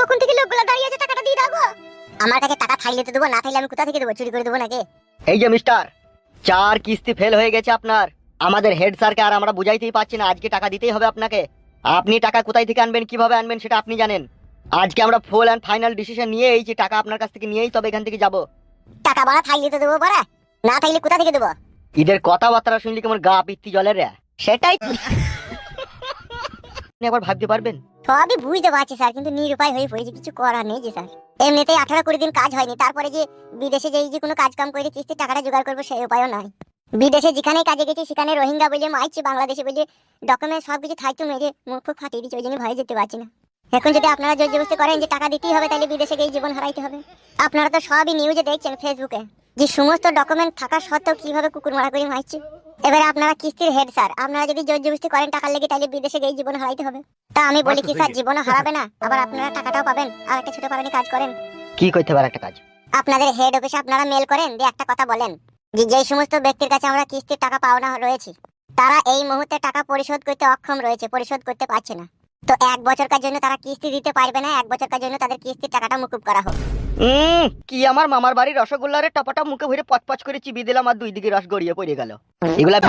তখন থেকে লোকগুলো দাঁড়িয়ে আছে, টাকাটা দিয়ে দাও গো। আমার কাছে টাকা থাকলে তো দেবো, না থাকলে আমি কোথা থেকে দেবো? চুরি করে দেবো নাকি? এই যে মিস্টার, 4 কিস্তি ফেল হয়ে গেছে আপনার। আমাদের হেড স্যারকে আর আমরা বুঝাইতেই পারছি না, আজকে টাকা দিতেই হবে আপনাকে। আপনি টাকা কোথায় থেকে আনবেন, কিভাবে আনবেন সেটা আপনি জানেন। আজকে আমরা ফুল এন্ড ফাইনাল ডিসিশন নিয়ে এইছি, টাকা আপনার কাছ থেকে নিয়েই তবে এখান থেকে যাব। টাকা বাড়া থাকলে তো দেবো বাড়া, না থাকলে কোথা থেকে দেবো? ঈদের কথাবার্তা শুনলি কেমন গা পিত্তি জলের রে। সেটাই আপনি একবার ভাবতে পারবেন? সবই বুঝতে পারছি স্যার, কিন্তু নিরুপায় হয়ে পড়েছি, কিছু করার নেই যে স্যার। এমনিতেই 18-20 দিন কাজ হয়নি, তারপরে যে বিদেশে যে কোনো কাজ কাম করে কিস্তির টাকাটা জোগাড় করবো সেই উপায়ও নাই। বিদেশে যেখানে কাজে গেছি সেখানে রোহিঙ্গা বলে মাইছি, বাংলাদেশে বলে ডকুমেন্ট সবকিছু থাকতো, মেরে মুখ ফাটিয়ে দিচ্ছে, ওই জন্য ভয়ে যেতে পারছি না। এখন যদি আপনারা জোর জবরদস্তি করেন যে টাকা দিতেই হবে, তাহলে বিদেশে গিয়ে জীবন হারাইতে হবে। আপনারা তো সবই নিউজে দেখছেন, ফেসবুকে, যে সমস্ত ডকুমেন্ট থাকা সত্ত্বেও কিভাবে কুকুর মারা করে মারছে। এবারে আপনারা কিস্তির হেড স্যার, আপনারা যদি জোর জবরদস্তি করেন টাকার লেগে, তাহলে বিদেশে গিয়ে জীবন হারাইতে হবে। তা আমি বলি কি স্যার, জীবনও হারাবে না, আবার আপনারা টাকাটাও পাবেন, আর একটা ছোটখাটো কাজ করেন। কি করতে পারে একটা কাজ? আপনাদের হেড অফিসে আপনারা মেল করেন, দিয়ে একটা কথা বলেন যে যেই সমস্ত ব্যক্তির কাছে আমরা কিস্তির টাকা পাওনা রয়েছে, তারা এই মুহূর্তে টাকা পরিশোধ করতে অক্ষম রয়েছে, পরিশোধ করতে পারছে না। তো 1 বছরকার জন্য তারা কিস্তি দিতে পারবে না, 1 বছরকার জন্য তাদের কিস্তির টাকাটা মুকুব করা হোক। কি আমার মামার বাড়ির রসগোল্লারে টপাটা মুখে ভরে পচপচ করে চিবিয়ে দিলাম, আর 2 দিকে রস গড়িয়ে পড়ে গেল। এগুলা